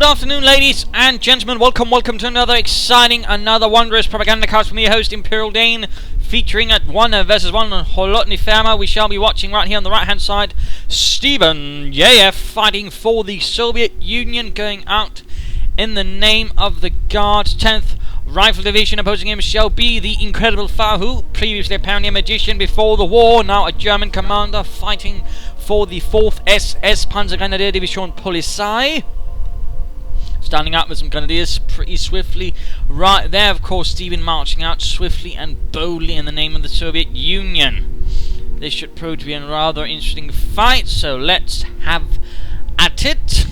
Good afternoon, ladies and gentlemen. Welcome to another exciting, another wondrous Propagandacast from me, your host, Imperial Dane, featuring at 1 vs 1 on Kholodny Ferma. We shall be watching right here on the right-hand side, Stephenn, fighting for the Soviet Union, going out in the name of the Guards. 10th Rifle Division. Opposing him shall be the incredible Fahu, previously apparently a magician before the war, now a German commander fighting for the 4th SS Panzergrenadier Division Polizei. Standing up with some grenadiers pretty swiftly. Right there, of course, Stephenn marching out swiftly and boldly in the name of the Soviet Union. This should prove to be a rather interesting fight, so let's have at it.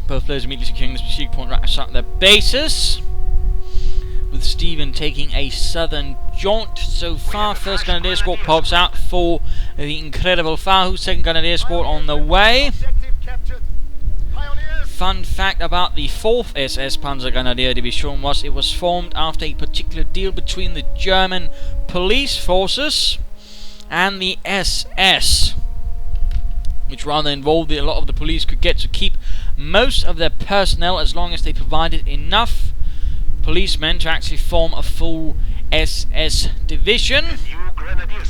Both players immediately securing the strategic point right outside their bases, with Stephenn taking a southern jaunt so far. First Grenadier Squad pops out for the incredible Fahu. Second Grenadier Squad on the way. Fun fact about the 4th SS Panzergrenadier Division was it was formed after a particular deal between the German police forces and the SS, which rather involved a lot of the police could get to keep most of their personnel as long as they provided enough policemen to actually form a full SS division,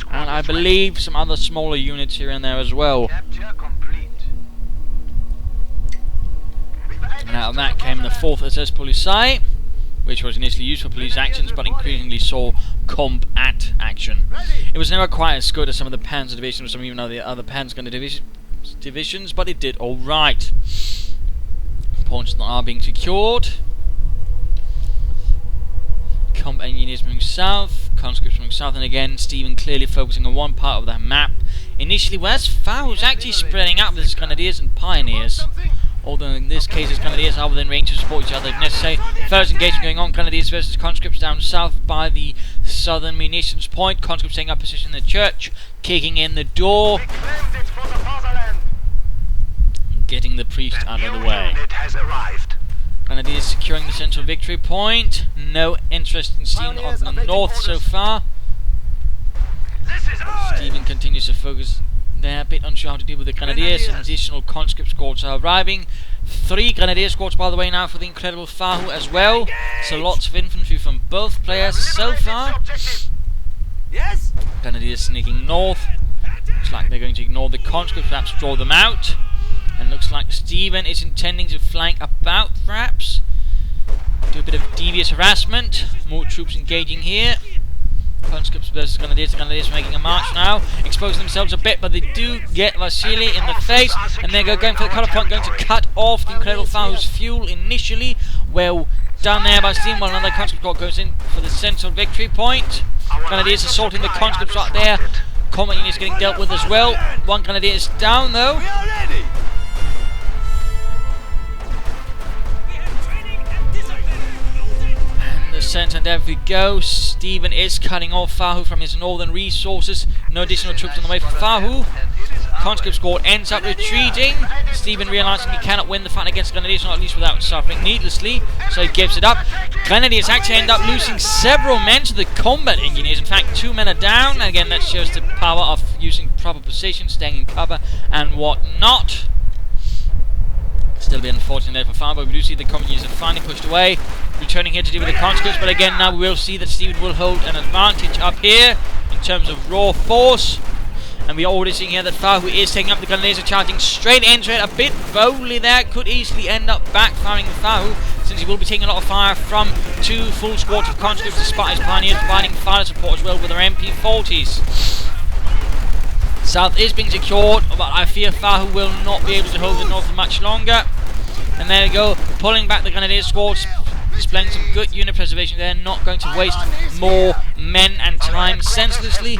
and I believe some other smaller units here and there as well. And out of that came the 4th SS Polizei, which was initially used for police actions but increasingly saw combat action. It was never quite as good as some of the Panzer divisions or some even the other Panzer divisions, but it did alright. Points that are being secured. Combat engineers moving south, conscripts moving south, and again Stephenn clearly focusing on one part of that map initially, whereas Fahu was actually spreading out with his grenadiers and pioneers. Although in this case his grenadiers are within range to support each other if necessary. First engagement going on, grenadiers versus conscripts down south by the southern munitions point. Conscripts taking up position in the church, kicking in the door, getting the priest out of the way. Grenadiers securing the central victory point. No interest in Stephenn of the north so far. Stephenn continues to focus. They're a bit unsure how to deal with the Grenadiers, and additional conscript squads are arriving. 3 Grenadier squads, by the way, now for the incredible Fahu as well. So lots of infantry from both players so far. Grenadiers sneaking north. Looks like they're going to ignore the conscripts, perhaps draw them out. And looks like Stephenn is intending to flank about, perhaps. Do a bit of devious harassment. More troops engaging here. Conscripts versus Grenadiers. The Grenadiers making a march now, exposing themselves a bit, but they do get Vasily in the face, and they're going for the cutoff point, going to cut off the incredible Fahu's fuel initially. Well done there by Stephenn, while another conscript squad goes in for the central victory point. Grenadiers assaulting the conscripts right there. Combat units getting dealt with as well. One Grenadier is down though. Centre, and there we go. Stephenn is cutting off Fahu from his northern resources. No additional troops on the way for Fahu. Conscript squad ends up retreating. Stephenn realizing he cannot win the fight against Grenadiers, not at least without suffering needlessly, so he gives it up. Grenadiers actually end up losing several men to the combat engineers. In fact, 2 men are down. And again, that shows the power of using proper position, staying in cover and whatnot. Still be unfortunate there for Fahu, but we do see the combat units are finally pushed away, returning here to deal with the conscripts. But again, now we will see that Stephenn will hold an advantage up here in terms of raw force. And we are already seeing here that Fahu is taking up the Grenadiers, are charging straight into it. A bit boldly there, could easily end up backfiring Fahu, since he will be taking a lot of fire from 2 full squads of conscripts, despite his pioneers providing fire support as well with their MP40s. South is being secured, but I fear Fahu will not be able to hold the north for much longer. And there we go, pulling back the Grenadier squads, displaying some good unit preservation. They're not going to waste more men and time senselessly.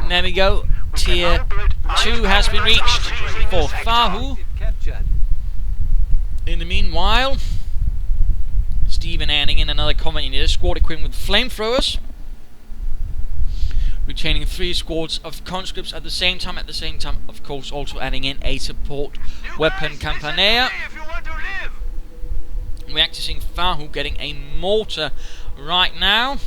And there we go, tier 2 has been reached for Fahu. In the meanwhile, Stephenn adding in another combat unit, squad equipped with flamethrowers, retaining 3 squads of conscripts at the same time, of course also adding in a support weapon Campania. We're actually seeing Fahu getting a mortar right now.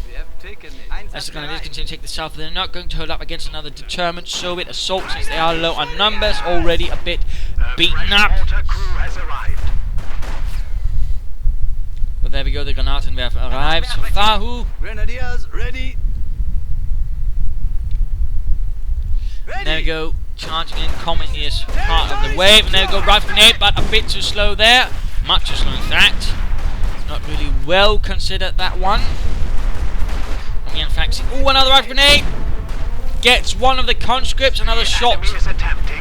As the Grenadiers continue to take the south, they're not going to hold up against another determined Soviet assault, since they are low on numbers, already a bit beaten up. there we go, the Granatenwerfer arrives. Fahu. Grenadiers, ready. And there we go, charging in, Communists part of the wave. And there we go, rifle grenade, but a bit too slow there. Much too slow in fact. Not really well considered, that one. And we in fact see, oh, another rifle grenade. Gets one of the conscripts, another shot.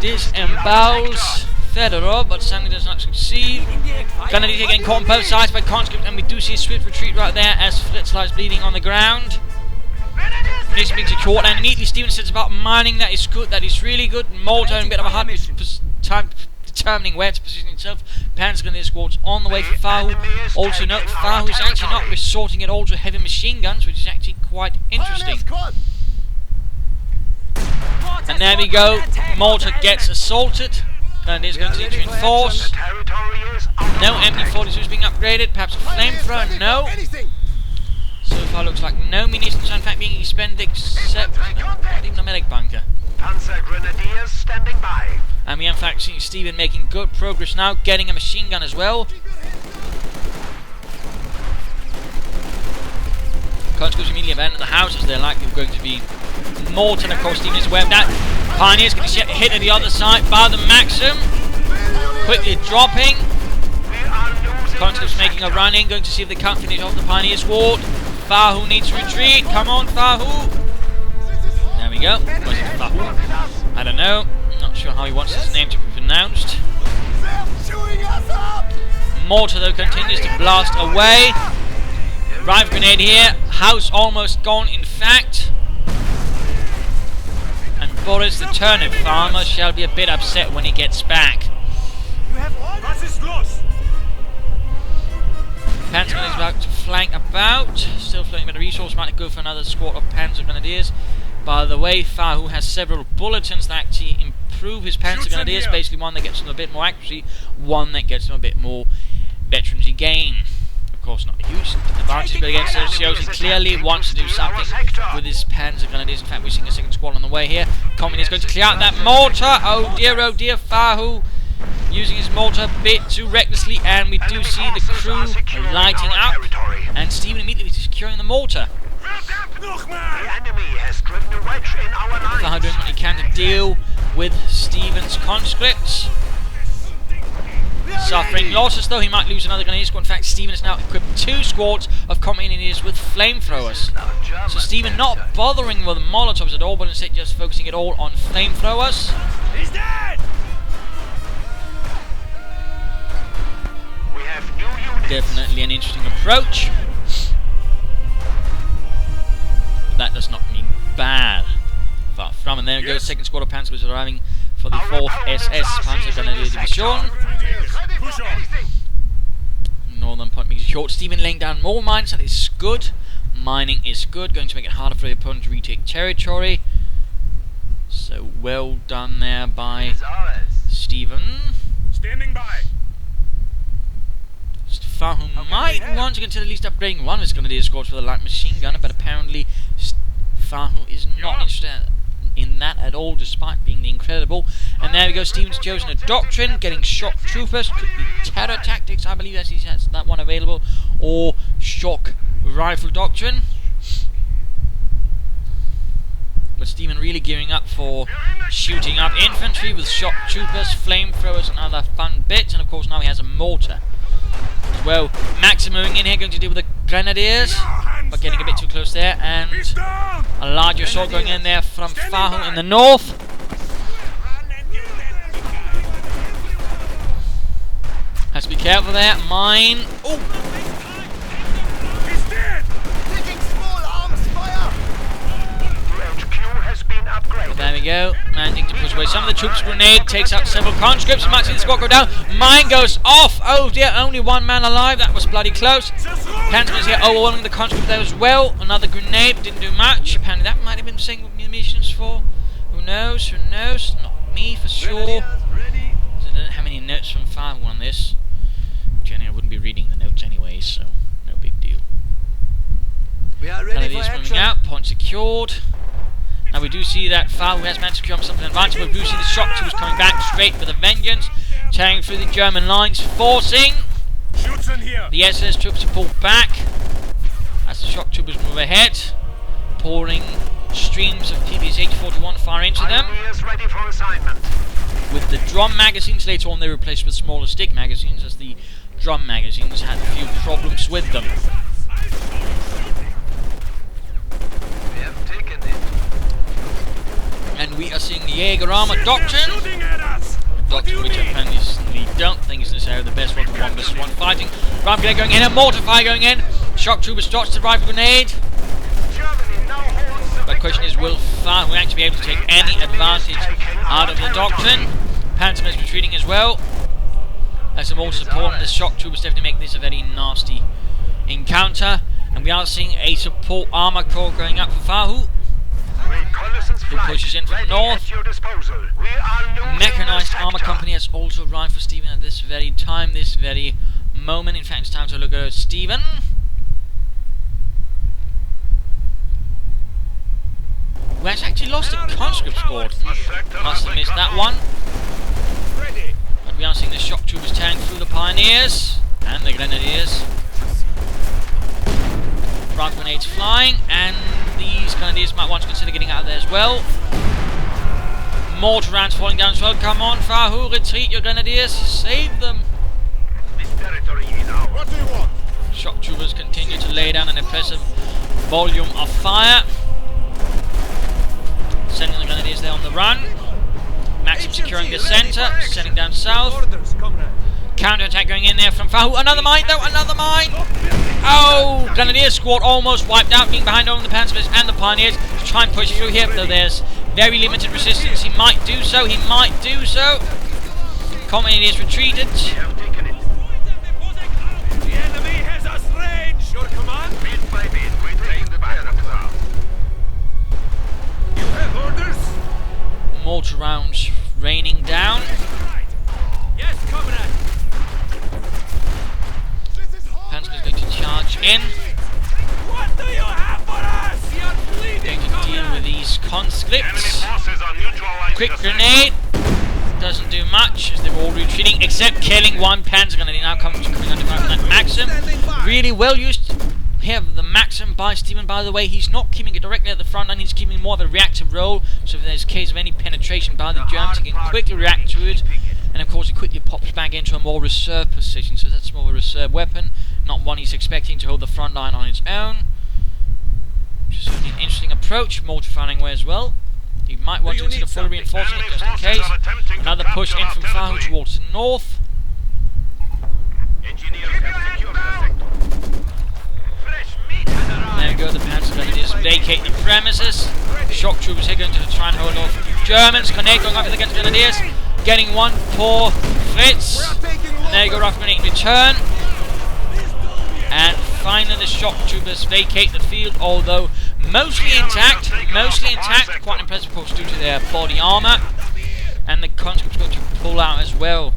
Disembowels Fedorov, but sadly does not succeed. Grenadiers getting caught on both sides by conscripts, and we do see a swift retreat right there as Fritz lies bleeding on the ground. This being secured, and immediately Stephenn says about mining. That is good, that is really good. Malta in a bit of a hard time determining where to position itself. Panzer Grenadier squads on the way for Fahu. Also note, Fahu is actually not resorting at all to heavy machine guns, which is actually quite interesting. And there we go, Malta gets assaulted. Grenadiers going to need to reinforce. No MD-42 is being upgraded, perhaps a flamethrower, no. So far looks like no munitions are in fact being expended except not even a medic bunker. Panzer Grenadiers standing by. And we in fact see Stephenn making good progress now, getting a machine gun as well. Conscripts immediately abandon the houses, they're likely going to be Morton, of course. Stephenn is aware of that. Pioneers going to get hit at the other side by the Maxim. Quickly dropping. Conscripts making a run in, going to see if they can't finish off the Pioneer squad. Fahu needs to retreat. Come on, Fahu. There we go. Was it Fahu? I don't know. Not sure how he wants his name to be pronounced. Mortar, though, continues to blast away. Rifle grenade here. House almost gone, in fact. And Boris, the turnip farmer, shall be a bit upset when he gets back. Panzer Grenadiers about to flank about. Still floating a bit of resource. Might go for another squad of Panzer Grenadiers. By the way, Fahu has several bulletins that actually improve his Panzer Grenadiers. Basically, one that gets them a bit more accuracy, one that gets them a bit more veterancy gain. Of course, not a huge advantage, but against those shows, he clearly wants to do something with his Panzer Grenadiers. In fact, we're seeing a second squad on the way here. Communist going to clear out that mortar. Oh dear, Fahu using his mortar a bit too recklessly, and we do see the crew lighting up, and Stephenn immediately securing the mortar. Fahu doing what he can to deal with Stephenn's conscripts. Suffering losses, though he might lose another Grenadier squad. In fact, Stephenn has now equipped 2 squads of Communists with flamethrowers. So Stephenn not bothering with Molotovs at all, but instead just focusing it all on flamethrowers. He's dead! We have new units. Definitely an interesting approach. But that does not mean bad. Far from. And there we go, second squad of Panzers arriving for the 4th SS Panzer Grenadier Division. Northern point being short. Stephenn laying down more mines, that is good. Mining is good, going to make it harder for the opponent to retake territory. So well done there by Stephenn. Standing by. Fahu might want to consider at least upgrading one of his Grenadier squads for the light machine gunner, but apparently Fahu is not interested in that at all, despite being the incredible. And there we go, Stephenn's chosen a doctrine, getting shock troopers, could be terror tactics, I believe he has that one available, or shock rifle doctrine. But Stephenn really gearing up for shooting up infantry with shock troopers, flamethrowers and other fun bits, and of course now he has a mortar as well. Maxim moving in here, going to deal with the Grenadiers, but getting a bit too close there, and a larger assault going in there from Fahu in the north. Has to be careful there. Mine. Oh! He's dead! But there we go. Managing to push away some of the troops. Grenade takes out several conscripts. Might see the squad go down. Mine goes off. Oh dear, only one man alive. That was bloody close. Panzer's here overwhelming the conscripts there as well. Another grenade. Didn't do much. Apparently that might have been saying munitions for. Who knows? Who knows? Not me for sure. So I don't have any notes from Fahu on this. Generally, I wouldn't be reading the notes anyway, so no big deal. We are ready for moving out. Point secured. Now we do see that Fahu has managed to secure something advantage, but we do see the shock troops coming back straight with a vengeance, tearing through the German lines, forcing Reinforcements here. The SS troops pull back as the shock troopers move ahead, pouring streams of PPS 841 fire into them. Pioneers ready for assignment. With the drum magazines, later on they were replaced with smaller stick magazines, as the drum magazines had a few problems with them. We have taken it. And we are seeing the Jaeger armor doctrine. Shooting at us. Doctrine which apparently don't think is necessarily the best one for 1v1 fighting. Rifle grenade going in, a mortar fire going in. Shock troopers dodge the rifle grenade. Germany now holds the The question is, will Fahu actually be able to take any advantage out of the doctrine? Panzer is retreating as well. As some mortar support, and the shock troopers definitely make this a very nasty encounter. And we are seeing a support armor corps going up for Fahu, who pushes in from north. Mechanized armor company has also arrived for Stephen at this very time, this very moment. In fact, it's time to look at Stephen. Who has actually lost a conscript squad. Must have missed that one. Ready. But we are seeing the shock troopers tearing through the pioneers and the grenadiers. Front grenades flying, and these grenadiers might want to consider getting out of there as well. Mortar rounds falling down as well. Come on, Fahu, retreat your grenadiers, save them. This territory is ours. What do you want? Shock troopers continue to lay down an impressive volume of fire, sending the grenadiers there on the run. Maxim securing the centre, setting down south. Orders, comrade. Counter-attack going in there from Fahu. Another mine though, another mine! Oh! Grenadier squad almost wiped out, being behind on the Panzers and the Pioneers to try and push through here, though there's very limited resistance. He might do so, he might do so. Company is retreated. We have taken it. The enemy has us range. Your command? Bit by bit, we drain the barracks out. You have orders? Mortar rounds raining down. Yes, comrade. Panzer is going to charge in. What do you have for us? You're bleeding, Going to deal with these conscripts. Forces are neutralized. Quick grenade. Doesn't do much as they're all retreating, except killing one Panzer grenade. Now coming under fire from that Maxim. Really well used here, the Maxim by Stephen. By the way, he's not keeping it directly at the front line, he's keeping more of a reactive role. So if there's a case of any penetration by the Germans, he can quickly react to it. And of course, it quickly pops back into a more reserve position. So that's more of a reserve weapon, not one he's expecting to hold the front line on its own. Which is certainly an interesting approach, mortar firing away as well. He might want to consider fully reinforcing it just in case. Another push in from Fahu towards the north. Engineers have secured the sector. Fresh meat has arrived. There we go, the Panzer grenadiers vacate the premises. Shock troopers here going to try and hold off Germans. Grenade going up against grenadiers. Getting one poor Fritz. And there you go, rough grenade in return. And finally the shock troopers vacate the field, although mostly intact. Quite impressive, of course, due to their body armour. And the conscripts going to pull out as well.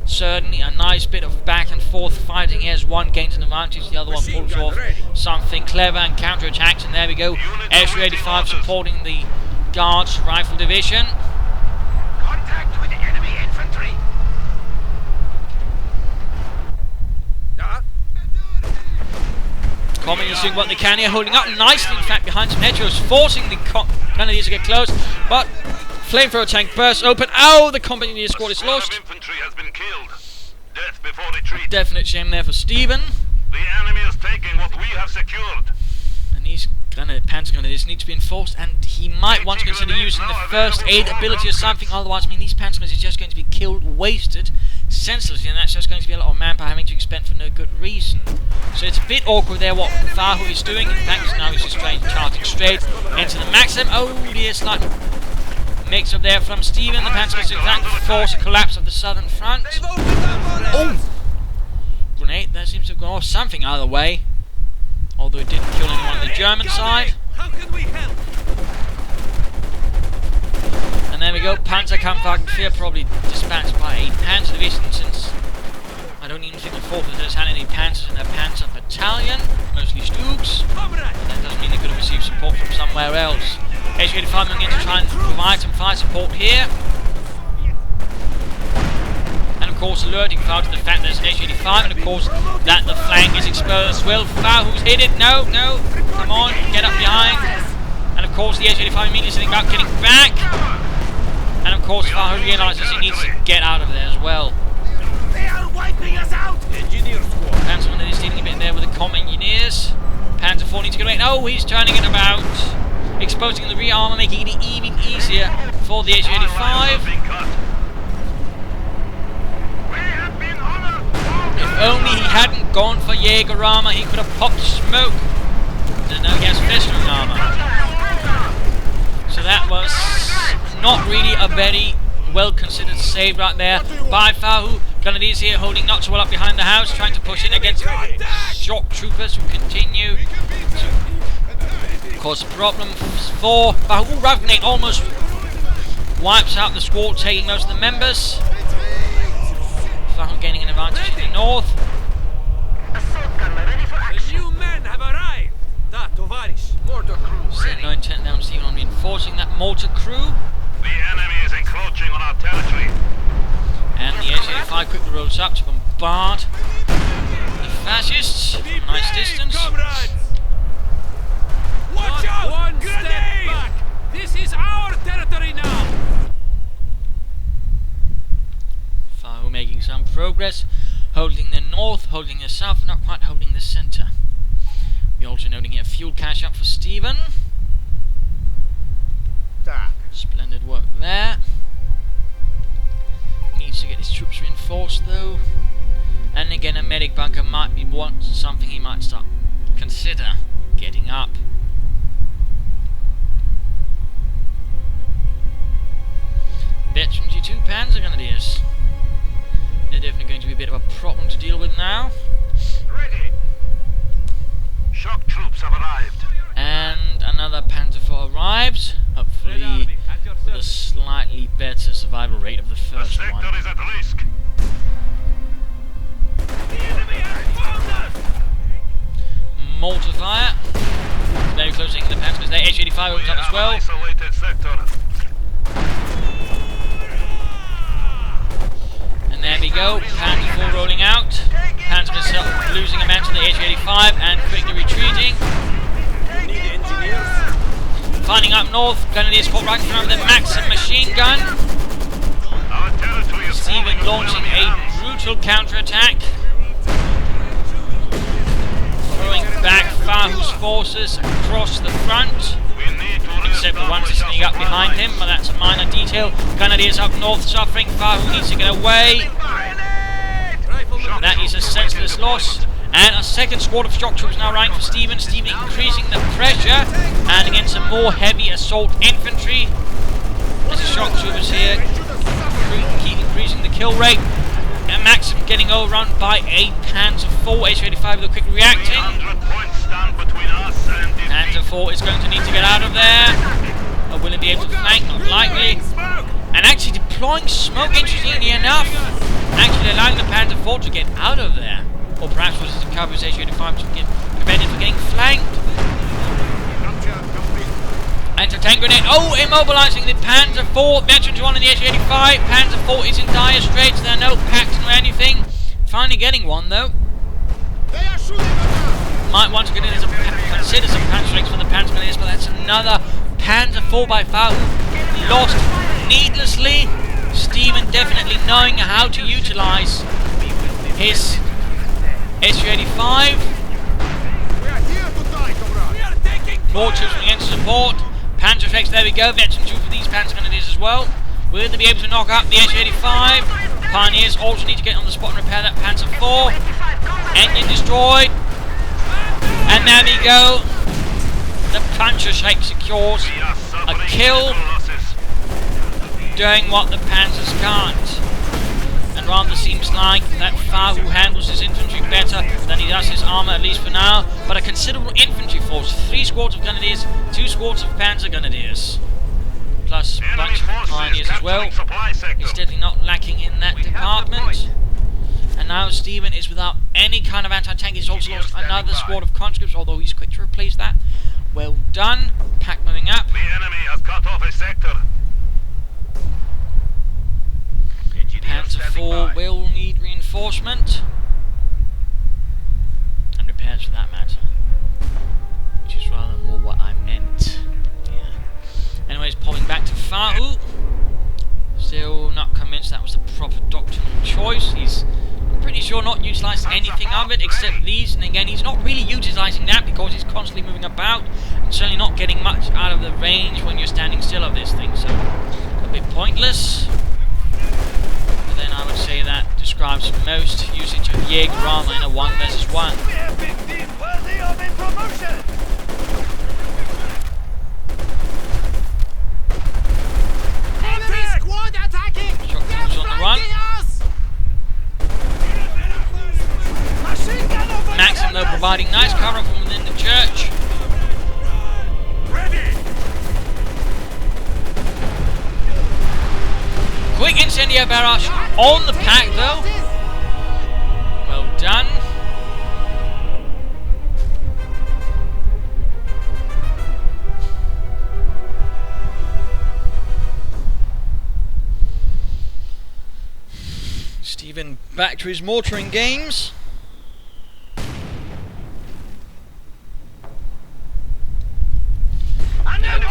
Certainly a nice bit of back and forth fighting here as one gains an advantage, the other one pulls off something clever and counterattacks. And there we go, Airstream 85 supporting the Guards Rifle Division. Contact with enemy infantry. Communists doing what they can here, holding up nicely in fact behind some hedgerows, forcing the Grenadiers to get close, but flamethrower tank bursts open. Oh, the company squad is lost. Infantry has been killed. Death before retreat. Definite shame there for Stephen. The enemy is taking what we have secured. And these Panzer Grenadiers need to be enforced, and he might want to consider using the first aid ability or something. Otherwise, I mean, these Panzer Grenadiers are just going to be killed, wasted senselessly, and that's just going to be a lot of manpower having to expend for no good reason. So it's a bit awkward there what Fahu is doing. In fact, now he's just charging straight into the Maxim. Oh dear, slight mix up there from Stephen. The Panzer Grenadiers in fact force a collapse of the southern front. Oh! Grenade there seems to have gone off something either way. Although it didn't kill anyone on the German side. How can we help? And there we go, Panzerkampfwagen probably dispatched by a Panzer division, since I don't even think the 4th has had any Panzers in their Panzer battalion, mostly Stugs. That doesn't mean they could have received support from somewhere else. HQ-85 moving in to try and provide some fire support here. And of course alerting Fahu to the fact that there's an H85, and of course that the flank is exposed. Will Fahu's hit it? No, no. Come on, get up behind. And of course the H85 immediately sitting about getting back. And of course Fahu realises he needs to get out of there as well. They are wiping us out! Engineer squad! Panzer 1 is dealing a bit there with the comm engineers. Panzer 4 needs to get away. Oh, he's turning it about. Exposing the rear armour, making it even easier for the H85. If only he hadn't gone for Jaeger armour, he could have popped smoke. And now he has festering armour. So that was not really a very well considered save right there by Fahu. Grenadiers here holding not so well up behind the house, trying to push in against shock troopers who continue to cause problems for Fahu. Rout grenade almost wipes out the squad, taking most of the members. Fahu gaining an advantage in the north. The new men have arrived! Da, tovarish, mortar crew Set no intent now on Stephenn on reinforcing that mortar crew. The enemy is encroaching on our territory. And the H85 quickly rolls up to bombard the fascists from a nice distance. Comrades! Watch out! One step back! This is our territory now! Fahu making some progress, holding the north, holding the south, not quite holding the centre. We're also noting here fuel cache up for Stephenn. Splendid work there. Needs to get his troops reinforced though. And again, a medic bunker might be something he might start consider getting up. Veteran G2 Panzer Grenadiers. They're definitely going to be a bit of a problem to deal with now. Ready. Shock troops have arrived. And another Panzer IV arrives, hopefully with a slightly better survival rate of the first one. Sector is at risk. The enemy has found us! Mortar fire. Very close to the Panzer because their H85 opens up as well. Isolated sector. And there we go, Panzer IV rolling out. Panzer himself losing a man to the H85 and quickly retreating. Finding up north, Grenadiers caught right in front of the Maxim machine gun. Stephenn launching a brutal counterattack. Throwing back Fahu's forces across the front. Except for one to sneak up behind him, but that's a minor detail. Grenadiers up north suffering, Fahu needs to get away. That is a senseless loss. And a second squad of shock troops now arriving for Stephenn. Stephenn increasing the pressure, and again some more heavy assault infantry. As the shock troopers here keep increasing the kill rate. And Maxim getting overrun by a Panzer IV H85 with a quick reacting. Panzer IV is going to need to get out of there. Or will it be able to flank? Not likely. And actually deploying smoke, interestingly enough, actually allowing the Panzer IV to get out of there. Or perhaps was it to cover his H85 to prevent it from getting flanked. Anti-tank grenade. Oh, immobilizing the Panzer IV. Veterans 1 in the H85. Panzer IV is in dire straits. There are no packs or anything. Finally getting one though. Might want to consider some panzer strikes for the Panzer Grenadiers, but that's another Panzer IV by Fahu. Lost needlessly. Stephenn definitely knowing how to utilize his Su-85. More troops coming in to support. Panzer effects, there we go. Veteran 2 for these Panzer Grenadiers as well. Will they be able to knock out the Su-85? Pioneers also need to get on the spot and repair that Panzer IV. Engine destroyed. And there we go. The Panzer shape secures a kill, doing what the Panzers can't. And rather seems like that Fahu handles his infantry better than he does his armour, at least for now. But a considerable infantry force, 3 squads of Grenadiers, 2 squads of Panzer Grenadiers, plus a bunch of Pioneers as well. He's definitely not lacking in that department. And now Stephenn is without any kind of anti-tank. He's also lost another squad of conscripts, although he's quick to replace that. Well done. Pack moving up. The enemy has cut off a sector. Panzer IV will reinforcement. And repairs for that matter. Which is rather more what I meant. Yeah. Anyways, popping back to Fahu. Still not convinced that was the proper doctrinal choice. He's pretty sure not utilised anything of it except these, and again he's not really utilising that because he's constantly moving about and certainly not getting much out of the range when you're standing still of this thing, so a bit pointless. But then I would say that describes most usage of Jäger armour in a 1 versus 1. We have been deemed worthy of a promotion! Enemy squad attacking! Shock troops on the run. Maxim though providing nice cover from within the church. Ready! Quick incendiary barrage on the pack though. Well done. Stephen back to his mortaring games.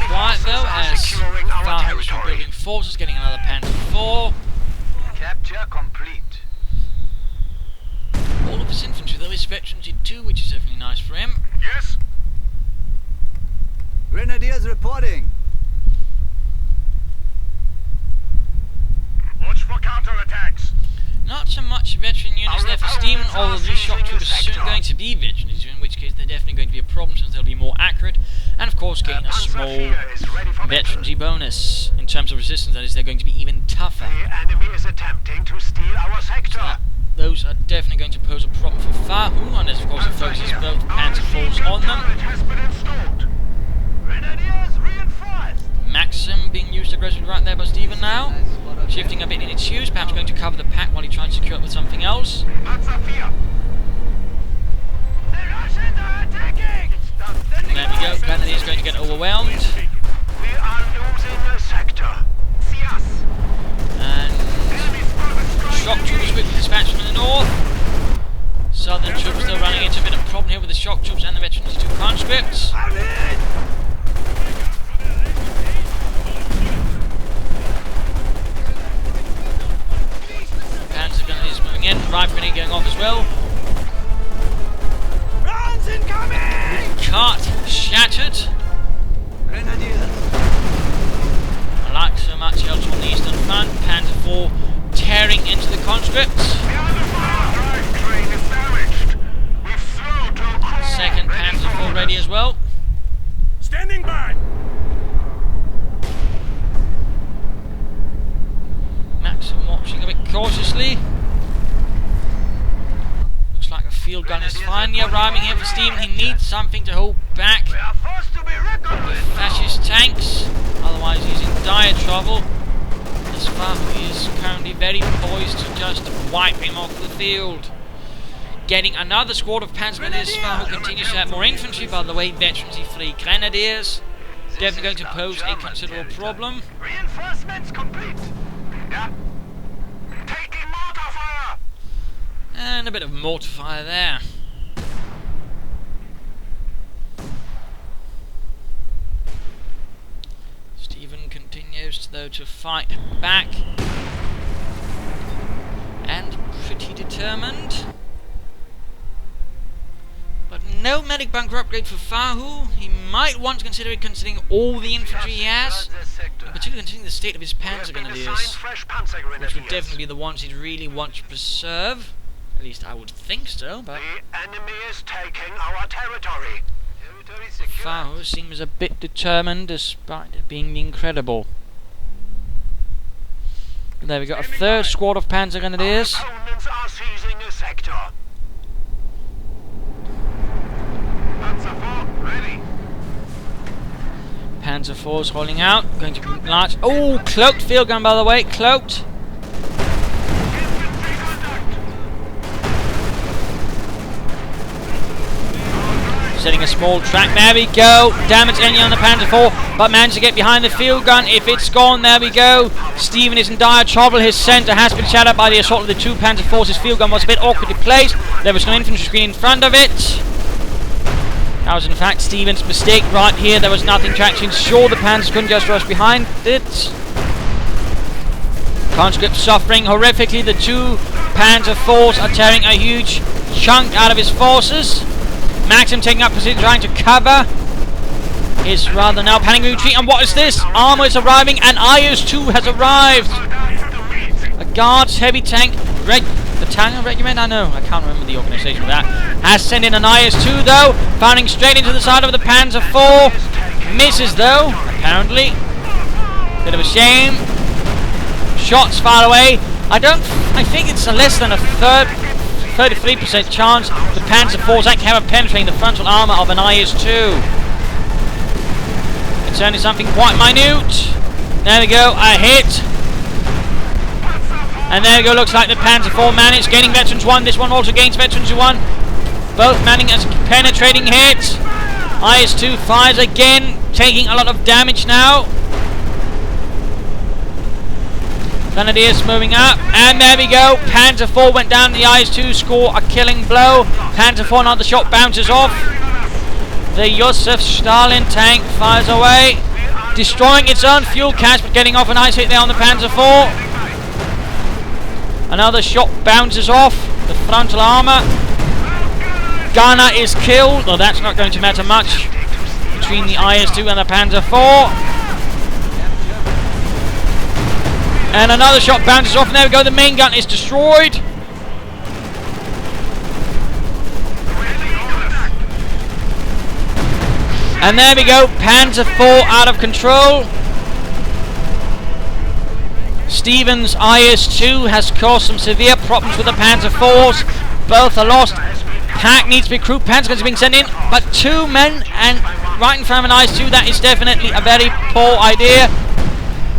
Quiet though, as Fahu's rebuilding forces, getting another Panzer 4. Capture complete. All of his infantry though is veterans in 2, which is definitely nice for him. Yes. Grenadiers reporting. Watch for counterattacks. Not so much veteran units there for Stephenn, although these shock troopers are soon going to be veterans, in which case they're definitely going to be a problem since they'll be more accurate, and of course gain a small veterancy bonus. In terms of resistance, that is, they're going to be even tougher. The enemy is attempting to steal our sector. So those are definitely going to pose a problem for Fahu, unless of course he focuses both Panzer force on them. Has been installed. Grenadiers reinforced. Maxim being used aggressively right there by Stephenn now. Shifting a bit in its use, perhaps going to cover the pack while he tries to secure it with something else. Panzer 4. The Russians are attacking! There we go, Grenadier is going to get overwhelmed. We are losing the sector. See us. And shock troops quickly dispatched from the north. Southern troops still running into a bit of a problem here with the shock troops and the veterans 2 conscripts. Panzer Grenadiers moving in, Rifle Grenade going off as well. Rounds incoming! Cart shattered. Grenadiers. Like so much else on the eastern front, Panzer 4 tearing into the conscripts. Drive train is damaged. We've slowed to a crawl. Second Panzer 4 ready as well. Standing by! Maxim watching a bit cautiously. Looks like a field gun is finally arriving here for Stephenn. He needs something to hold back We are forced to be reckoned the with. fascist tanks, otherwise he's in dire trouble. As Fahu is currently very poised to just wipe him off the field. Getting another squad of Panzer Grenadiers. Fahu continues to have more infantry, by the way, veterans 3 Grenadiers. Definitely going to pose a considerable problem. Reinforcements complete. Yeah. Taking mortar fire. And a bit of mortar fire there. Stephenn continues though to fight back. And pretty determined. But no medic bunker upgrade for Fahu. He might want to consider it, considering all the infantry he has, particularly considering the state of his Panzer Grenadiers, which would definitely be the ones he'd really want to preserve. At least I would think so, but The enemy is taking our territory. Territory secure. Fahu seems a bit determined despite being incredible. And there we go, a third squad of Panzer Grenadiers. Our opponents are seizing a sector. Panzer 4 ready. Panzer 4's holding out, going to be large. Oh, cloaked field gun, by the way, cloaked. Infantry contact. setting a small trap. There we go. Damage ending on the Panzer IV, but managed to get behind the field gun. If it's gone, there we go. Stephenn is in dire trouble. His centre has been shattered by the assault of the two Panzer IVs. His field gun was a bit awkwardly placed. There was no infantry screen in front of it. That was in fact Stephenn's mistake right here. There was nothing to actually ensure the Panzers couldn't just rush behind it. Conscript suffering horrifically. The two Panzer IVs are tearing a huge chunk out of his forces. Maxim taking up position, trying to cover his rather now panicking retreat. And what is this? Armour is arriving, and IS-2 has arrived. A Guards heavy tank battalion regiment? I know, I can't remember the organisation of that. Has sent in an IS-2 though, firing straight into the side of the Panzer IV. Misses though, apparently. Bit of a shame. Shots far away. I think it's a less than a 33% chance the Panzer IVs actually have penetrating the frontal armour of an IS-2. It's only something quite minute. There we go, a hit. And there we go, looks like the Panzer IV managed, gaining Veterans 1. This one also gains Veterans 1. Both manning as penetrating hits. IS-2 fires again, taking a lot of damage now. Grenadiers moving up, and there we go. Panzer IV went down, the IS-2 score a killing blow. Panzer IV, another shot bounces off. The Josef Stalin tank fires away, destroying its own fuel cache, but getting off a nice hit there on the Panzer IV. Another shot bounces off the frontal armour. Gunner is killed, though that's not going to matter much between the IS-2 and the Panzer IV. And another shot bounces off, and there we go, the main gun is destroyed. And there we go, Panzer IV out of control. Stephenn's IS-2 has caused some severe problems with the Panzer IVs. Both are lost. Pack needs to be crewed. Panzer guns are being sent in, but two men and right in front of an IS-2, that is definitely a very poor idea.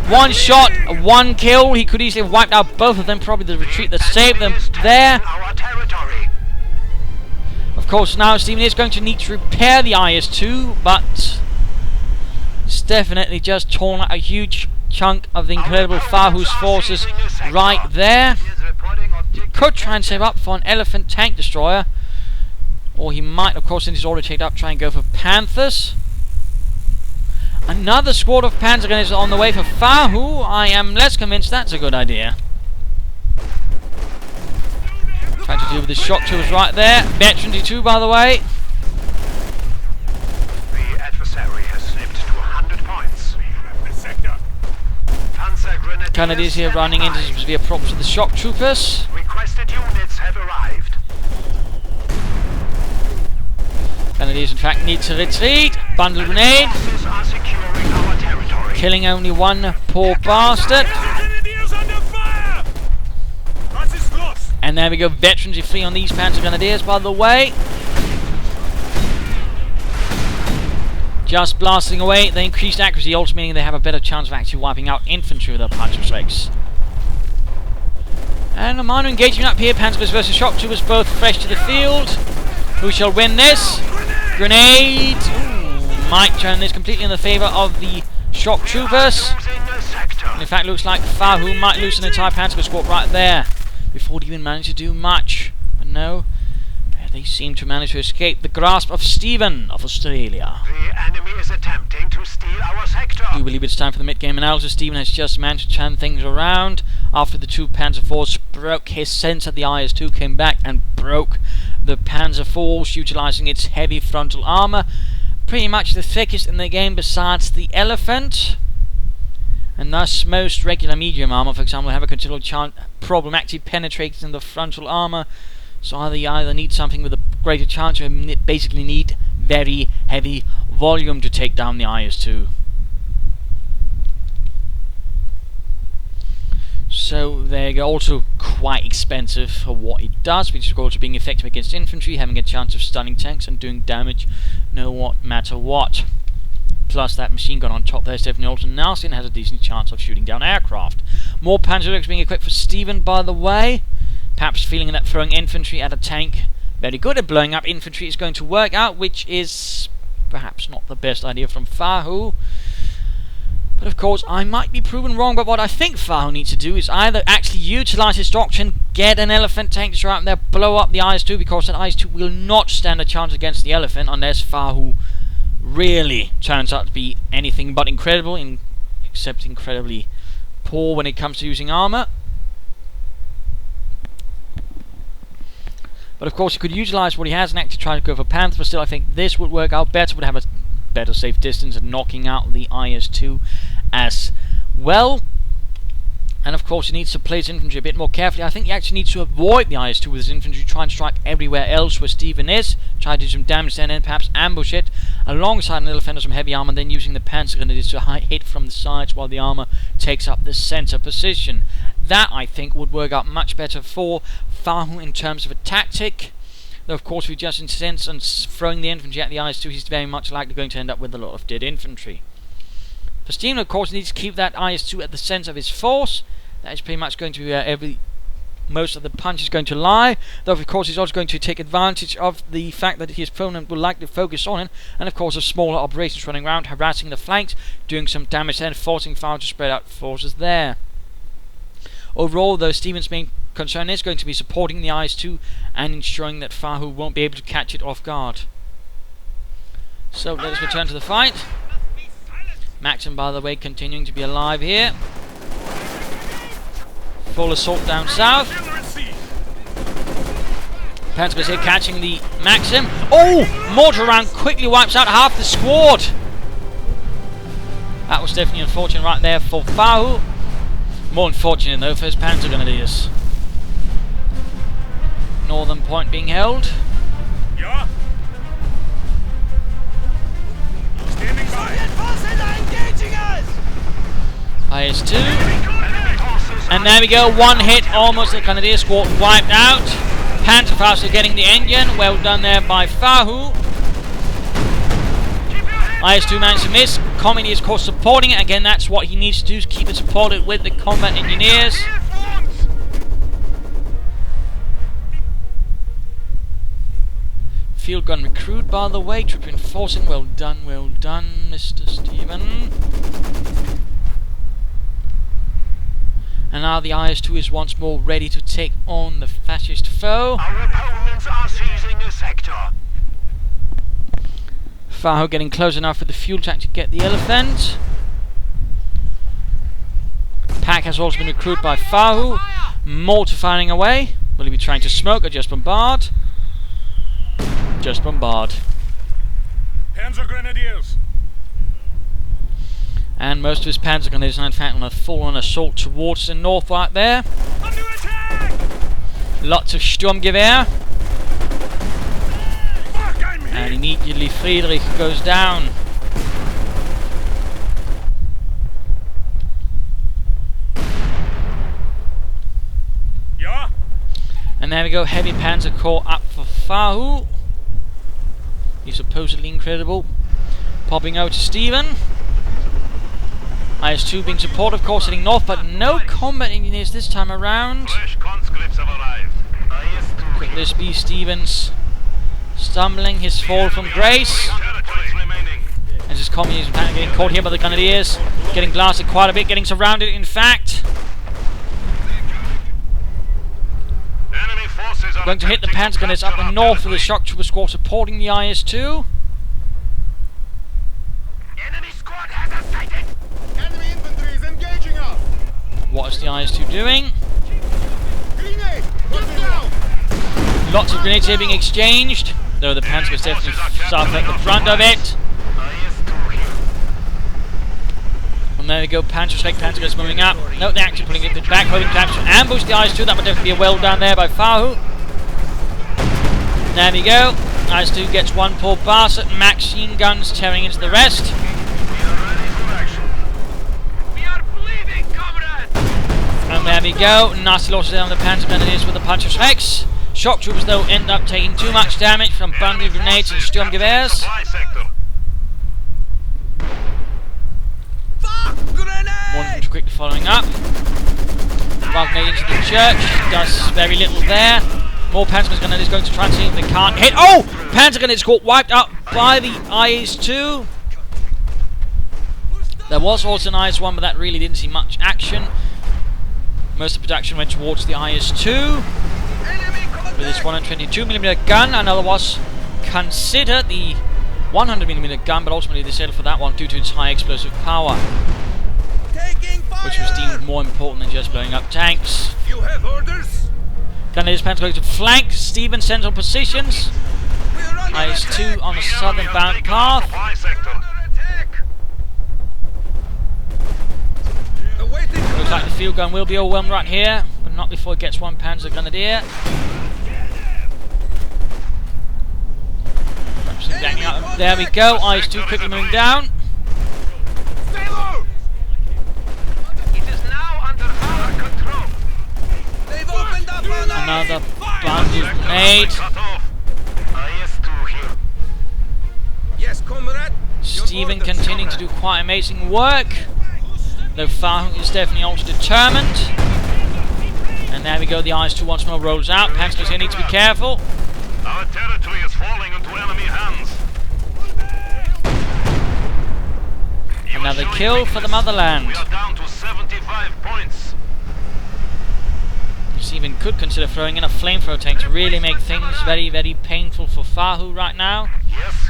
One shot, one kill. He could easily have wiped out both of them. Probably the retreat that saved them there. Of course, now Stephenn is going to need to repair the IS-2, but it's definitely just torn out a huge chunk of the incredible Fahu's forces right there. He could try and save up for an Elephant tank destroyer, or he might, of course, since he's already taken up, try and go for Panthers. Another squad of Panzer gunners on the way for Fahu. I am less convinced that's a good idea. Trying to deal with the shock troopers right there. Veteran 2, by the way. The adversary has slipped to 100 points. Panzer Grenadiers Grenadiers here running into some severe problems with the shock troopers. Requested units have arrived. Grenadiers, in fact, need to retreat. Bundle grenade. Forces are securing our territory. Killing only one poor bastard. And there we go, Veterans are free on these Panzer Grenadiers, by the way. Just blasting away. The increased accuracy also meaning they have a better chance of actually wiping out infantry with their punch strikes. And a minor engagement up here. Panzers versus shock troopers, both fresh to the field. Who shall win this? Grenade! Ooh, might turn this completely in the favour of the shock troopers. And in fact, looks like Fahu might lose an entire Panzer squad right there before they even manage to do much. But no, they seem to manage to escape the grasp of Stephenn of Australia. The enemy is attempting to steal our sector. I do believe it's time for the mid-game analysis. Stephenn has just managed to turn things around after the two Panzer IVs broke his sense that the IS-2 came back and broke the Panzer IVs, utilising its heavy frontal armour. Pretty much the thickest in the game besides the Elephant. And thus most regular medium armour, for example, have a considerable problem actually penetrating the frontal armour. So either need something with a greater chance, or basically need very heavy volume to take down the IS-2. So there you go, also quite expensive for what it does, which is also being effective against infantry, having a chance of stunning tanks and doing damage no matter what. Plus that machine gun on top there is definitely also nasty and has a decent chance of shooting down aircraft. More Panzer being equipped for Stephenn, by the way. Perhaps feeling that throwing infantry at a tank very good at blowing up infantry is going to work out, which is perhaps not the best idea from Fahu. But of course, I might be proven wrong, but what I think Fahu needs to do is either actually utilise his doctrine, get an elephant tank to out there, blow up the IS-2, because that IS-2 will not stand a chance against the elephant unless Fahu really turns out to be anything but incredible, except incredibly poor when it comes to using armour. But of course, he could utilise what he has and actually try to go for Panther, but still I think this would work out better, would have a better safe distance and knocking out the IS-2 as well. And of course he needs to play his infantry a bit more carefully. I think he actually needs to avoid the IS-2 with his infantry, try and strike everywhere else where Stephenn is, try to do some damage there and then perhaps ambush it alongside an elephant or some heavy armour, and then using the Panzer grenadiers to hit from the sides while the armour takes up the centre position. That I think would work out much better for Fahu in terms of a tactic. Though of course if he just insists on throwing the infantry at the IS-2, he's very much likely going to end up with a lot of dead infantry. For Stephenn, of course, needs to keep that IS-2 at the centre of his force. That is pretty much going to be where most of the punch is going to lie. Though of course he's also going to take advantage of the fact that his opponent will likely focus on him, and of course of smaller operations running around, harassing the flanks, doing some damage there, and forcing Fahu to spread out forces there. Overall, though, Stephenn's main concern is going to be supporting the IS-2 and ensuring that Fahu won't be able to catch it off guard. So let us return to the fight. Maxim, by the way, continuing to be alive here. Full assault down south. Panzer here catching the Maxim. Oh! Mortar round quickly wipes out half the squad. That was definitely unfortunate right there for Fahu. More unfortunate though for his Panzer Grenadiers. Northern point being held. Yeah. Standing by. IS-2. And there we go, one hit, almost the Grenadier squad wiped out. Panzerfaust getting the engine, well done there by Fahu. IS-2 managed to miss. Comedy is of course supporting it. Again, that's what he needs to do, is keep it supported with the combat engineers. Field gun recruit, by the way, troop reinforcing. Well done, Mr. Stephenn. And now the IS-2 is once more ready to take on the fascist foe. Our opponents are seizing a sector. Fahu getting close enough for the fuel tank to get the elephant. Pack has also been recruited by Fahu. Mortar firing away. Will he be trying to smoke or just bombard? Just bombard. Panzer Grenadiers. And most of his Panzer Grenadiers are in fact on a full-on assault towards the north right there. Under attack! Lots of Sturmgewehr. Fuck, I'm hit! And immediately Friedrich goes down. Yeah. And there we go, heavy Panzer Corps up for Fahu. He's supposedly incredible. Popping over to Stephenn. IS-2 being supported, of course, heading north, but no combat engineers this time around. Fresh conscripts have arrived. Could this be Stephenn's stumbling, his fall from grace? Territories remaining. As his communism getting caught here by the Grenadiers, getting blasted quite a bit, getting surrounded in fact. Enemy forces are Going to hit the Panzer Grenadiers up the north with the shock trooper squad supporting the IS-2. Enemy squad has us sighted. Enemy infantry is engaging us. What is the IS-2 doing? Grenade! Get down! Lots of grenades here being exchanged, though the Panzer was definitely suffered at the front of it. IS-2 here. And there we go, Panzer is moving up. No, they're actually pulling it back, hoping to ambush the IS-2. That would definitely be a well done there by Fahu. There we go. IS-2 gets one poor bastard. Machine guns tearing into the rest. We are ready for action. We are bleeding, comrades. And there we go. Nasty losses there on the Panzer Grenadiers with the Panzerschrecks. Shock troopers, though, end up taking too much damage from bundle grenades and Sturmgewehrs. Supply sector. One infantry quickly following up. One grenade into the church. Does very little there. More Panzer Grenadiers going to try and see if they can't hit. Oh! Panzer Grenadiers got wiped out by the IS-2. There was also an IS-1, but that really didn't see much action. Most of the production went towards the IS-2 with its 122mm gun. Another was considered the 100mm gun, but ultimately they settled for that one due to its high explosive power, which was deemed more important than just blowing up tanks. You have orders? Grenadiers Panzer going to flank Stephenn central positions. IS-2 on the southern bound path. Supply sector. Looks like the field gun will be overwhelmed right here, but not before it gets one Panzer Grenadier. There we go, IS-2 quickly moving down. Stay low. It is now under our control. They've opened up on us! Another boundary grenade. Cut off. IS-2 here. Yes, comrade. Stephenn continuing to do quite amazing work, though Fahu is definitely also determined. And there we go, the IS-2 once more rolls out. Panzers here need to be careful. Our territory is falling into enemy hands. Another kill for the motherland. We are down to 75 points. Stephenn could consider throwing in a flamethrower tank to really make things very, very painful for Fahu right now. Yes.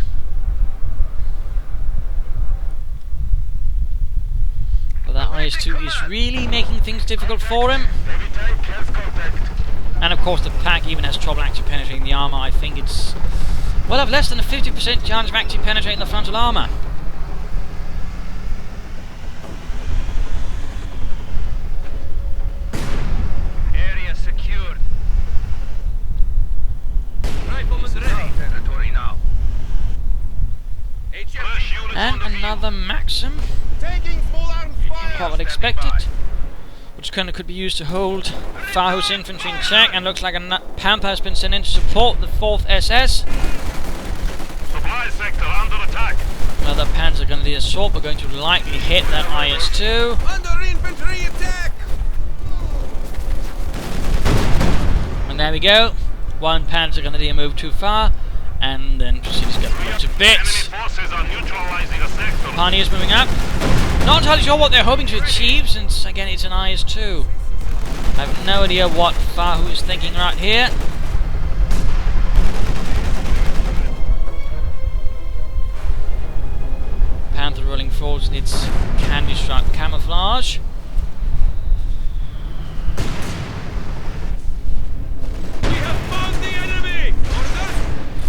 But that IS-2 is really making things difficult for him. Heavy tank has contact. And of course the pack even has trouble actually penetrating the armour. I think it's... well, I've less than a 50% chance of actually penetrating the frontal armour. Area secured. Rifleman's ready. Territory now. And another Maxim. Taking full arms fire. Quite what expected. Which kind of could be used to hold Fahu's infantry in check, and looks like a Panther has been sent in to support the 4th SS. Supply sector under attack. Another Panzer Grenadier assault, we're going to likely hit that IS-2. Under infantry attack. And there we go. One Panzer Grenadier moved too far, and then proceeds to get blown to bits. Enemy forces are neutralizing a sector. Pioneers moving up. Not entirely sure what they're hoping to achieve, since again it's an IS-2. I have no idea what Fahu is thinking right here. Panther rolling forwards in its candy stripe camouflage. We have found the enemy. Orders?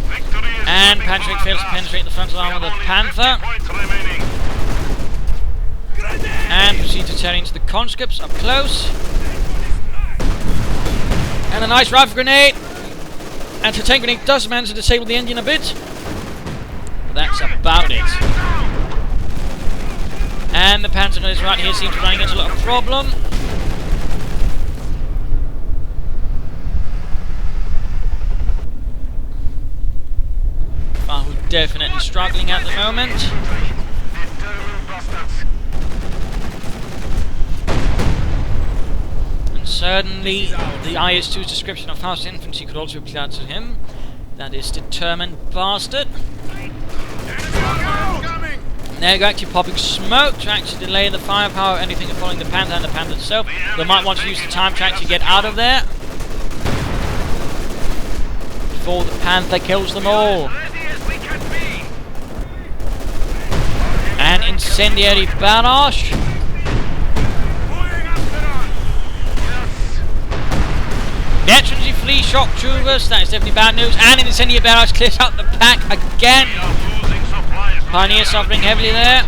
Victory is And coming Patrick from fails to our penetrate the frontal arm of the only 50 Panther. points remaining. And proceed to tear into the conscripts up close. And a nice rifle grenade. Anti-tank grenade does manage to disable the engine a bit. But that's about it. And the Panzer grenades right here seem to be running into a lot of problem. Fahu definitely struggling at the moment. Determined bastards. And certainly the IS-2's description of Fahu's infantry could also be applied to him. That is determined bastard. There you go, actually popping smoke to actually delay the firepower of anything following the Panther and the Panther itself. They might want to use the time to actually get out of there before the Panther kills them all. Ready as we can be. And incendiary barrage. Veterans flee shock troopers, that is definitely bad news. And an incendiary barrage clears out the pack again. Losing supplies. Pioneer suffering heavily there.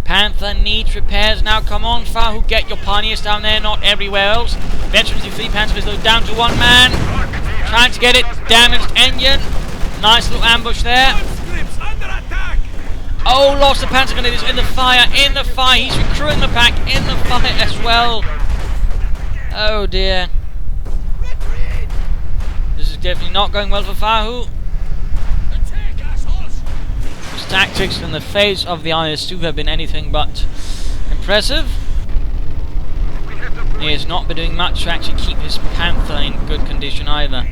Panther needs repairs now. Come on, Fahu, get your Pioneers down there, not everywhere else. Veterans flee, Panther is down to one man. Trying to get it. Damaged engine. Nice little ambush there. Conscripts under attack. Oh, lost the Panzer Grenadiers in the fire. In the fire. He's recruiting the pack in the fire as well. Oh dear. This is definitely not going well for Fahu. His tactics in the face of the IS-2 have been anything but impressive. We have the He has not been doing much to actually keep his Panther in good condition either.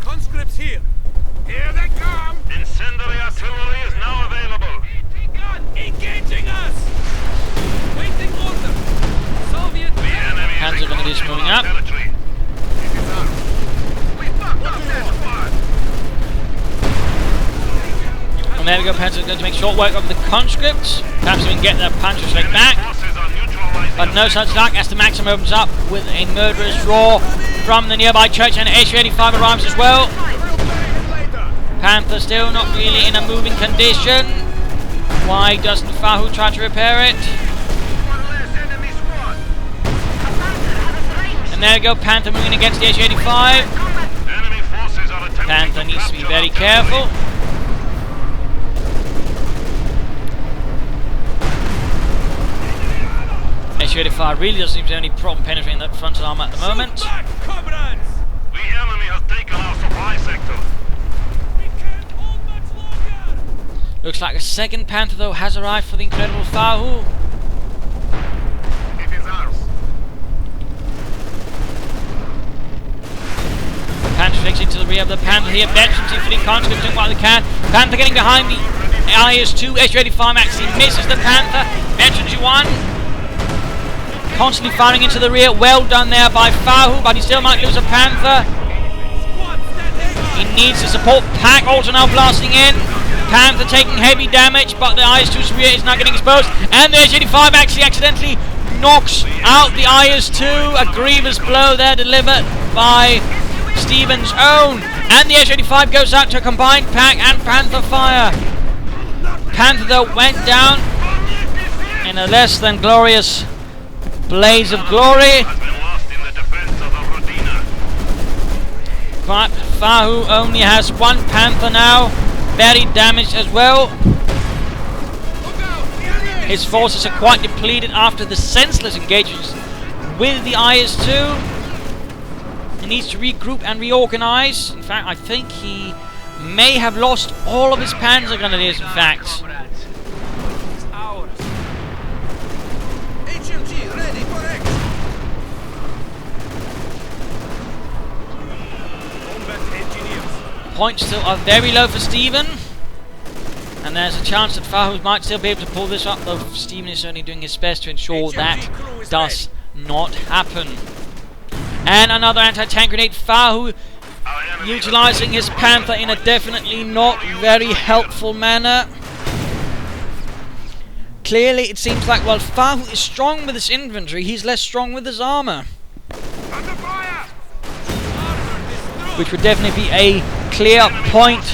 Conscripts here. Here they come! Incendiary artillery is now available. Engaging us! Waiting order! Soviet... Panzer Grenadiers moving up. We fucked up that squad! And there we go, Panzer's going to make short work of the conscripts. Perhaps we can get their puncher straight back. But no such luck as the Maxim opens up with a murderous roar from the nearby church, and SU-85 arrives as well. Panther still not really in a moving condition. Why doesn't Fahu try to repair it? And there we go, Panther moving against the SU-85. Panther needs to be very careful. SU-85 really doesn't seem to have any problem penetrating that frontal arm at the moment. The enemy has taken our supply sector. Looks like a second Panther though has arrived for the incredible Fahu. It is ours. Panther takes into the rear of the Panther here. Veterans infantry conscripts doing what they can. Panther getting behind the IS-2. SU-85 actually misses the Panther. Veterans won. Constantly firing into the rear. Well done there by Fahu, but he still might lose a Panther. He needs the support pack. Also now blasting in. Panther taking heavy damage, but the IS-2's rear is now getting exposed. And the SU-85 actually accidentally knocks out the IS-2. A grievous blow there delivered by Stephenn's own. And the SU-85 goes out to a combined pack and Panther fire. Panther though went down in a less than glorious blaze of glory. But Fahu only has one Panther now, very damaged as well. His forces are quite depleted after the senseless engagements with the IS-2. He needs to regroup and reorganize. In fact, I think he may have lost all of his Panzer Grenadiers, in fact. Points still are very low for Stephenn, and there's a chance that Fahu might still be able to pull this up, though Stephenn is certainly doing his best to ensure that does not happen. And another anti-tank grenade. Fahu utilizing his Panther in a definitely not very helpful manner. Clearly it seems like while Fahu is strong with his infantry, he's less strong with his armor, which would definitely be a clear point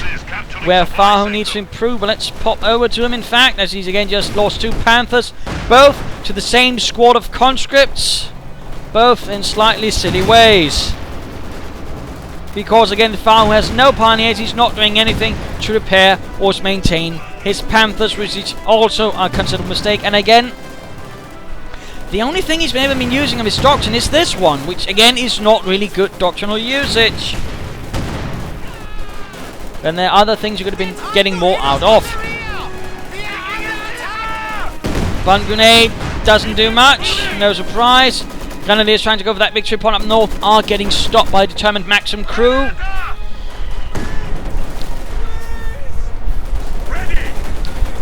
where Fahu needs to improve. But let's pop over to him, in fact, as he's again just lost two Panthers, both to the same squad of conscripts, both in slightly silly ways. Because again, Fahu has no pioneers, he's not doing anything to repair or to maintain his Panthers, which is also a considerable mistake. And again, the only thing he's been using of his doctrine is this one, which again is not really good doctrinal usage. And there are other things you could have been getting more out of. Blunt grenade doesn't do much, no surprise. Grenadiers trying to go for that victory point up north are getting stopped by a determined Maxim crew.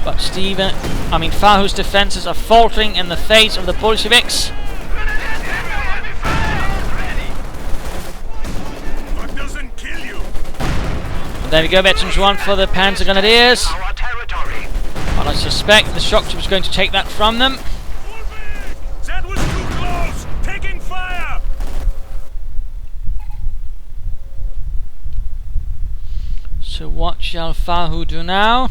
But Fahu's defences are faltering in the face of the Bolsheviks. There we go, veterans one for the Panzer Grenadiers. But I suspect the shock troop is going to take that from them. That was too close! Taking fire! So what shall Fahu do now?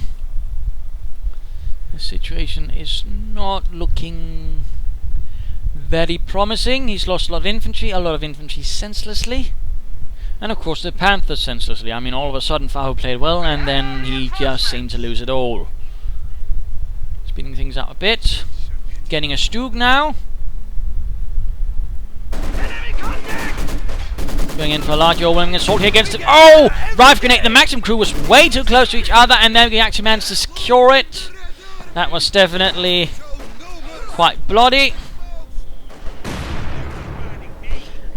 The situation is not looking very promising. He's lost a lot of infantry senselessly. And of course the Panthers senselessly. I mean, all of a sudden Fahu played well and then he just seemed to lose it all. Speeding things up a bit. Getting a Stug now. Going in for a large overwhelming assault here against him. Oh! Rife grenade. The Maxim crew was way too close to each other and then we actually managed to secure it. That was definitely quite bloody.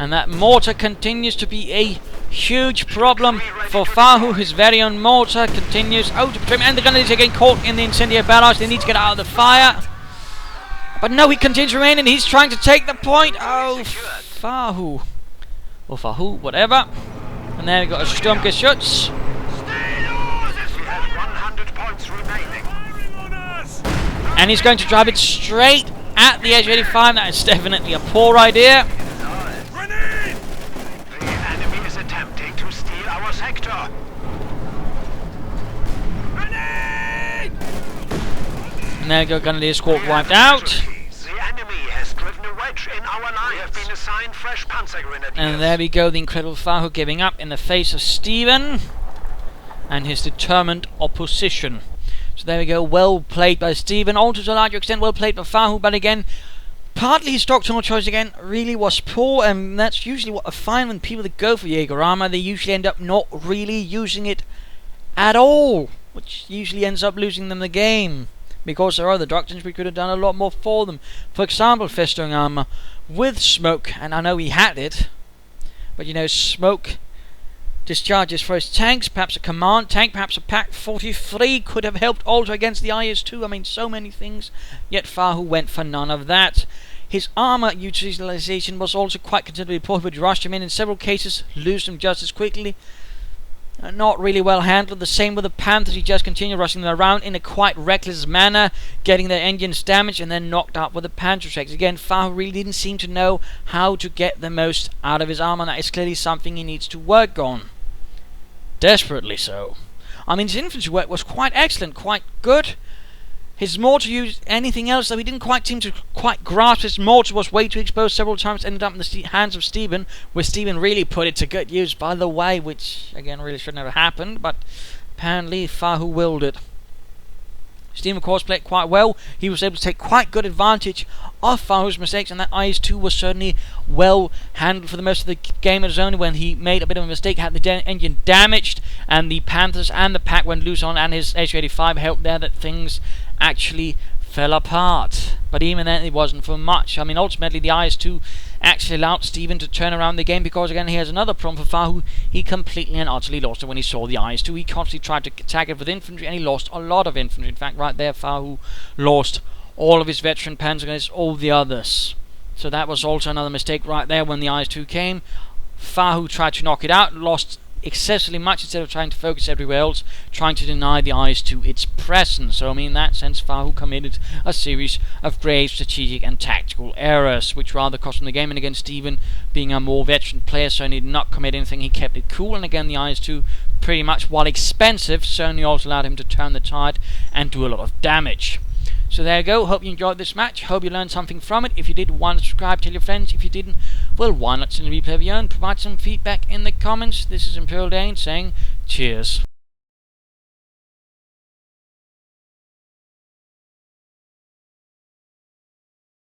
And that mortar continues to be a huge problem for Fahu. His very own mortar continues out of trim, and the gunners are getting caught in the incendiary barrage. They need to get out of the fire. But no, he continues to remain, and he's trying to take the point. Oh, Fahu. Or Fahu, whatever. And there we got a Sturmgeschütz. 100 points remaining. And he's going to drive it straight at the Edge-85. That is definitely a poor idea. The enemy is attempting to steal our sector. And there we go, Gunnery Escort wiped out. The enemy has driven a wedge in our lines. We have been assigned fresh Panzer Grenadiers. And there we go, the incredible Fahu giving up in the face of Stephenn and his determined opposition. So there we go, well played by Stephenn, also to a larger extent well played by Fahu, but again, partly his doctrinal choice again really was poor, and that's usually what I find when people that go for Jaeger armor, they usually end up not really using it at all, which usually ends up losing them the game, because there are other doctrines we could have done a lot more for them. For example, Festung armor with smoke, and I know he had it, but you know, smoke discharges for his tanks, perhaps a command tank, perhaps a Pack 43 could have helped also against the IS-2. I mean, so many things, yet Fahu went for none of that. His armor utilization was also quite considerably poor. He would rush him in several cases, lose them just as quickly. Not really well handled. The same with the Panthers. He just continued rushing them around in a quite reckless manner, getting their engines damaged and then knocked out with the Panzer tracks. Again, Fahu really didn't seem to know how to get the most out of his armor. That is clearly something he needs to work on. Desperately so. I mean, his infantry work was quite excellent, quite good. His mortar used anything else, though he didn't quite seem to quite grasp. His mortar was way too exposed several times, ended up in the hands of Stephenn, where Stephenn really put it to good use, by the way, which, again, really should never happen, but apparently Fahu willed it. Stephenn, of course, played quite well. He was able to take quite good advantage of Fahu's mistakes, and that IS-2 was certainly well handled for the most of the game. It was only when he made a bit of a mistake, had the engine damaged, and the Panthers and the Pack went loose on, and his H-85 helped there, that things actually fell apart. But even then, it wasn't for much. I mean, ultimately, the IS-2 actually allowed Stephenn to turn around the game, because again, he has another problem for Fahu. He completely and utterly lost it when he saw the IS-2. He constantly tried to attack it with infantry, and he lost a lot of infantry. In fact, right there, Fahu lost all of his veteran Panzer against all the others. So that was also another mistake right there when the IS-2 came. Fahu tried to knock it out, lost excessively much instead of trying to focus everywhere else, trying to deny the IS-2 its presence. So I mean, in that sense, Fahu committed a series of grave strategic and tactical errors, which rather cost him the game. And again, Stephenn, being a more veteran player, certainly did not commit anything. He kept it cool, and again, the IS-2 pretty much, while expensive, certainly also allowed him to turn the tide and do a lot of damage. So there you go. Hope you enjoyed this match. Hope you learned something from it. If you did, why not subscribe, tell your friends. If you didn't, well, why not send a replay of your own, provide some feedback in the comments. This is Imperial Dane saying cheers.